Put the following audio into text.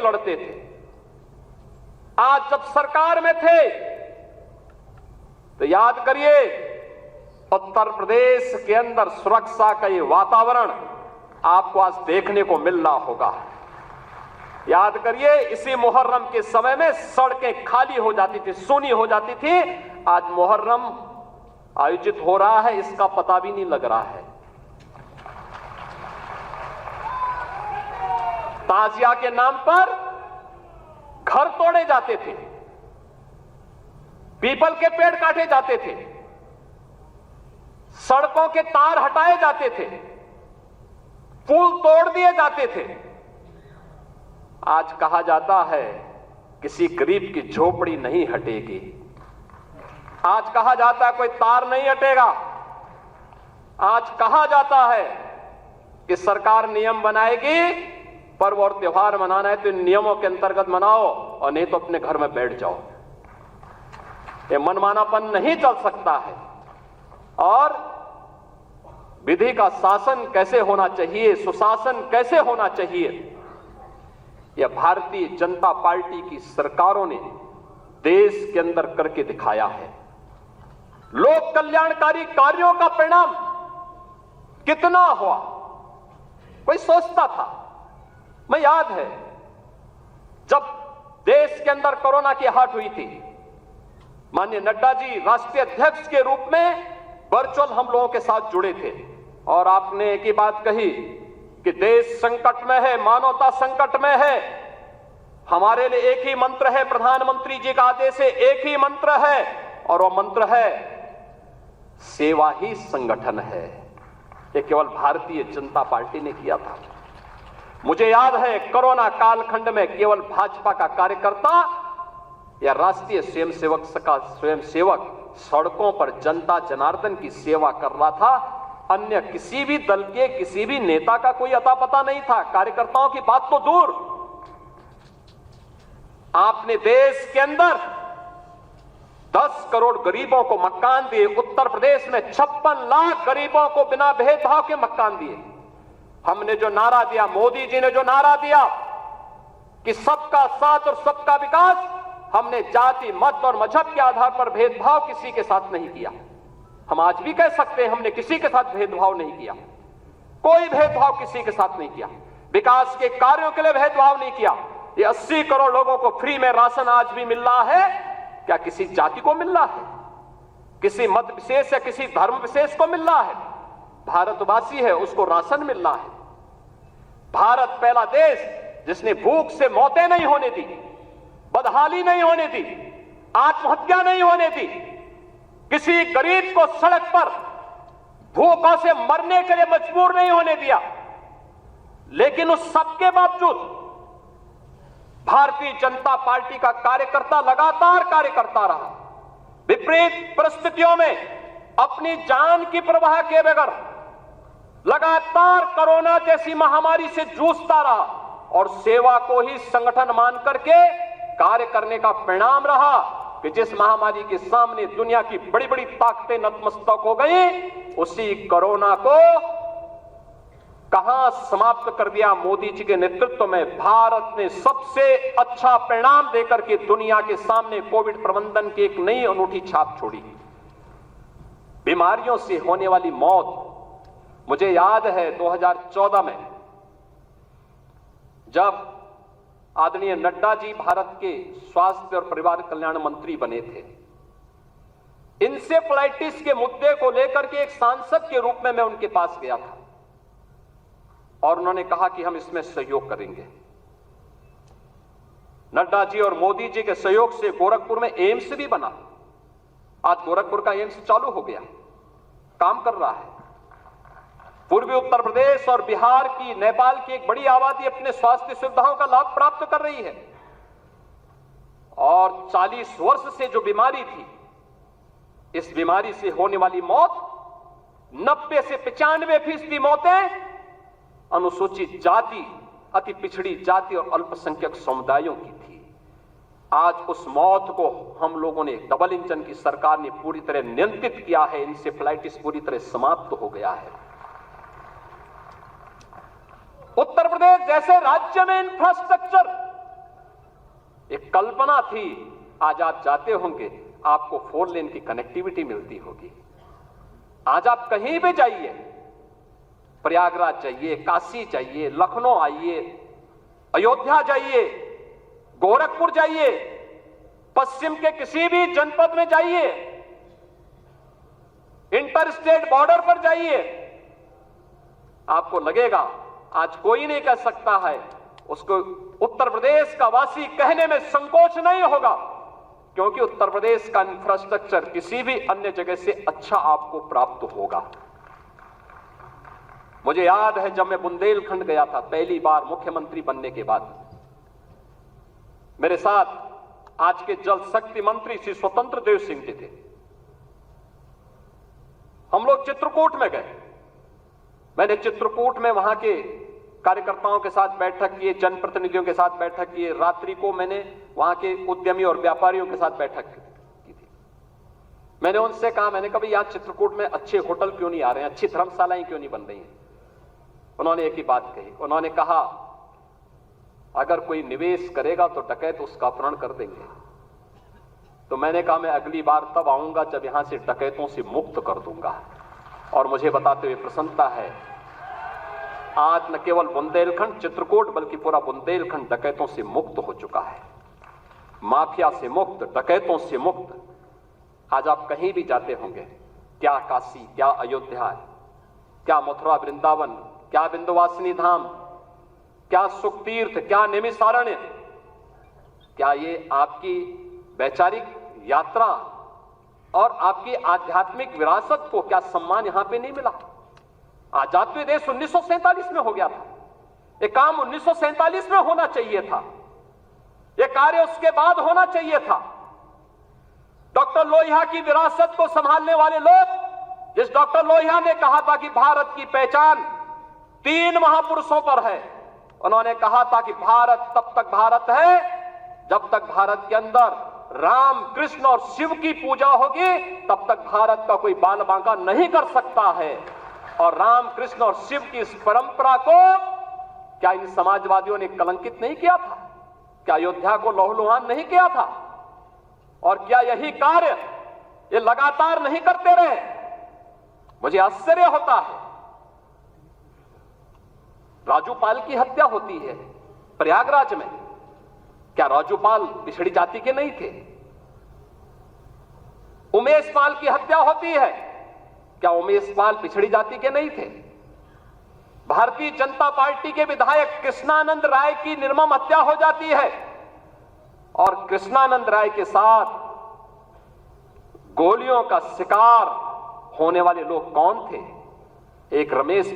लड़ते थे। आज जब सरकार में थे तो याद करिए, उत्तर प्रदेश के अंदर सुरक्षा का ये वातावरण आपको आज देखने को मिल रहा होगा। याद करिए, इसी मुहर्रम के समय में सड़कें खाली हो जाती थी, सूनी हो जाती थी। आज मुहर्रम आयोजित हो रहा है, इसका पता भी नहीं लग रहा है। ताजिया के नाम पर घर तोड़े जाते थे, पीपल के पेड़ काटे जाते थे, सड़कों के तार हटाए जाते थे, पुल तोड़ दिए जाते थे। आज कहा जाता है किसी गरीब की झोपड़ी नहीं हटेगी। आज कहा जाता है कोई तार नहीं हटेगा। आज कहा जाता है कि सरकार नियम बनाएगी, पर्व और त्योहार मनाना है तो इन नियमों के अंतर्गत मनाओ और नहीं तो अपने घर में बैठ जाओ। ये मनमानापन नहीं चल सकता है। और विधि का शासन कैसे होना चाहिए, सुशासन कैसे होना चाहिए, यह भारतीय जनता पार्टी की सरकारों ने देश के अंदर करके दिखाया है। लोक कल्याणकारी कार्यों का परिणाम कितना हुआ, कोई सोचता था? मैं याद है जब देश के अंदर कोरोना की हाट हुई थी, माननीय नड्डा जी राष्ट्रीय अध्यक्ष के रूप में वर्चुअल हम लोगों के साथ जुड़े थे और आपने एक ही बात कही कि देश संकट में है, मानवता संकट में है। हमारे लिए एक ही मंत्र है, प्रधानमंत्री जी का आदेश है, एक ही मंत्र है और वह मंत्र है सेवा ही संगठन है। यह केवल भारतीय जनता पार्टी ने किया था। मुझे याद है कोरोना कालखंड में केवल भाजपा का कार्यकर्ता या राष्ट्रीय स्वयंसेवक सड़कों पर जनता जनार्दन की सेवा कर रहा था। अन्य किसी भी दल के किसी भी नेता का कोई अता पता नहीं था। कार्यकर्ताओं की बात तो दूर, आपने देश के अंदर 10 करोड़ गरीबों को मकान दिए। उत्तर प्रदेश में 56 लाख गरीबों को बिना भेदभाव के मकान दिए। हमने जो नारा दिया, मोदी जी ने जो नारा दिया कि सबका साथ और सबका विकास, हमने जाति मत और मजहब के आधार पर भेदभाव किसी के साथ नहीं किया। हम आज भी कह सकते हैं हमने किसी के साथ भेदभाव नहीं किया, कोई भेदभाव किसी के साथ नहीं किया। विकास के कार्यों के लिए भेदभाव नहीं किया। ये 80 करोड़ लोगों को फ्री में राशन आज भी मिल रहा है, क्या किसी जाति को मिल रहा है, किसी मत विशेष या किसी धर्म विशेष को मिल रहा है? भारतवासी है उसको राशन मिल रहा है। भारत पहला देश जिसने भूख से मौतें नहीं होने दी, बदहाली नहीं होने दी, आत्महत्या नहीं होने दी, किसी गरीब को सड़क पर भूखों से मरने के लिए मजबूर नहीं होने दिया। लेकिन उस सबके बावजूद भारतीय जनता पार्टी का कार्यकर्ता लगातार कार्य करता रहा। विपरीत परिस्थितियों में अपनी जान की परवाह किए बगैर लगातार कोरोना जैसी महामारी से जूझता रहा और सेवा को ही संगठन मान करके कार्य करने का परिणाम रहा कि जिस महामारी के सामने दुनिया की बड़ी बड़ी ताकतें नतमस्तक हो गई, उसी कोरोना को कहां समाप्त कर दिया। मोदी जी के नेतृत्व में भारत ने सबसे अच्छा परिणाम देकर के दुनिया के सामने कोविड प्रबंधन की एक नई अनूठी छाप छोड़ी। बीमारियों से होने वाली मौत, मुझे याद है 2014 में जब आदरणीय नड्डा जी भारत के स्वास्थ्य और परिवार कल्याण मंत्री बने थे, इंसेफ्लाइटिस के मुद्दे को लेकर के एक सांसद के रूप में मैं उनके पास गया था और उन्होंने कहा कि हम इसमें सहयोग करेंगे। नड्डा जी और मोदी जी के सहयोग से गोरखपुर में एम्स भी बना। आज गोरखपुर का एम्स चालू हो गया, काम कर रहा है। पूर्वी उत्तर प्रदेश और बिहार की, नेपाल की एक बड़ी आबादी अपने स्वास्थ्य सुविधाओं का लाभ प्राप्त कर रही है। और 40 वर्ष से जो बीमारी थी, इस बीमारी से होने वाली मौत 90 से 95% मौतें अनुसूचित जाति, अति पिछड़ी जाति और अल्पसंख्यक समुदायों की थी। आज उस मौत को हम लोगों ने, डबल इंजन की सरकार ने पूरी तरह नियंत्रित किया है। इंसेफ्लाइटिस पूरी तरह समाप्त हो गया है। उत्तर प्रदेश जैसे राज्य में इंफ्रास्ट्रक्चर कल्पना थी, आज आप जाते होंगे आपको 4 लेन की कनेक्टिविटी मिलती होगी। आज आप कहीं भी जाइए, प्रयागराज जाइए, काशी जाइए, लखनऊ आइए, अयोध्या जाइए, गोरखपुर जाइए, पश्चिम के किसी भी जनपद में जाइए, इंटर स्टेट बॉर्डर पर जाइए, आपको लगेगा आज कोई नहीं कह सकता है, उसको उत्तर प्रदेश का वासी कहने में संकोच नहीं होगा, क्योंकि उत्तर प्रदेश का इंफ्रास्ट्रक्चर किसी भी अन्य जगह से अच्छा आपको प्राप्त होगा। मुझे याद है जब मैं बुंदेलखंड गया था पहली बार मुख्यमंत्री बनने के बाद, मेरे साथ आज के जल शक्ति मंत्री श्री स्वतंत्र देव सिंह जी थे। हम लोग चित्रकूट में गए। मैंने चित्रकूट में वहां के कार्यकर्ताओं के साथ बैठक किए, जनप्रतिनिधियों के साथ बैठक किए, रात्रि को मैंने वहां के उद्यमी और व्यापारियों के साथ बैठक की थी। मैंने उनसे कहा, मैंने कहा यहां चित्रकूट में अच्छे होटल क्यों नहीं आ रहे हैं, अच्छी धर्मशालाएं क्यों नहीं बन रही हैं? उन्होंने एक ही बात कही, उन्होंने कहा अगर कोई निवेश करेगा तो डकैत उसका अपहरण कर देंगे। तो मैंने कहा मैं अगली बार तब आऊंगा जब यहां से डकैतों से मुक्त कर दूंगा। और मुझे बताते हुए प्रसन्नता है, आज न केवल बुंदेलखंड चित्रकूट बल्कि पूरा बुंदेलखंड डकैतों से मुक्त हो चुका है, माफिया से मुक्त, डकैतों से मुक्त। आज आप कहीं भी जाते होंगे, क्या काशी, क्या अयोध्या, क्या मथुरा वृंदावन, क्या विंध्यवासिनी धाम, क्या सुखतीर्थ, क्या निमिषारण्य, क्या ये आपकी वैचारिक यात्रा और आपकी आध्यात्मिक विरासत को क्या सम्मान यहां पे नहीं मिला? आजाद देश 1947 में हो गया था, ये काम 1947 में होना चाहिए था, ये कार्य उसके बाद होना चाहिए था। डॉक्टर लोहिया की विरासत को संभालने वाले लोग, जिस डॉक्टर लोहिया ने कहा था कि भारत की पहचान 3 महापुरुषों पर है, उन्होंने कहा था कि भारत तब तक भारत है जब तक भारत के अंदर राम, कृष्ण और शिव की पूजा होगी, तब तक भारत का कोई बाल बांका नहीं कर सकता है। और राम, कृष्ण और शिव की इस परंपरा को क्या इन समाजवादियों ने कलंकित नहीं किया था? क्या अयोध्या को लहूलुहान नहीं किया था? और क्या यही कार्य ये लगातार नहीं करते रहे? मुझे आश्चर्य होता है। राजूपाल की हत्या होती है प्रयागराज में, क्या राजूपाल पिछड़ी जाति के नहीं थे? उमेश पाल की हत्या होती है, क्या उमेश पाल पिछड़ी जाति के नहीं थे? भारतीय जनता पार्टी के विधायक कृष्णानंद राय की निर्मम हत्या हो जाती है, और कृष्णानंद राय के साथ गोलियों का शिकार होने वाले लोग कौन थे? एक रमेश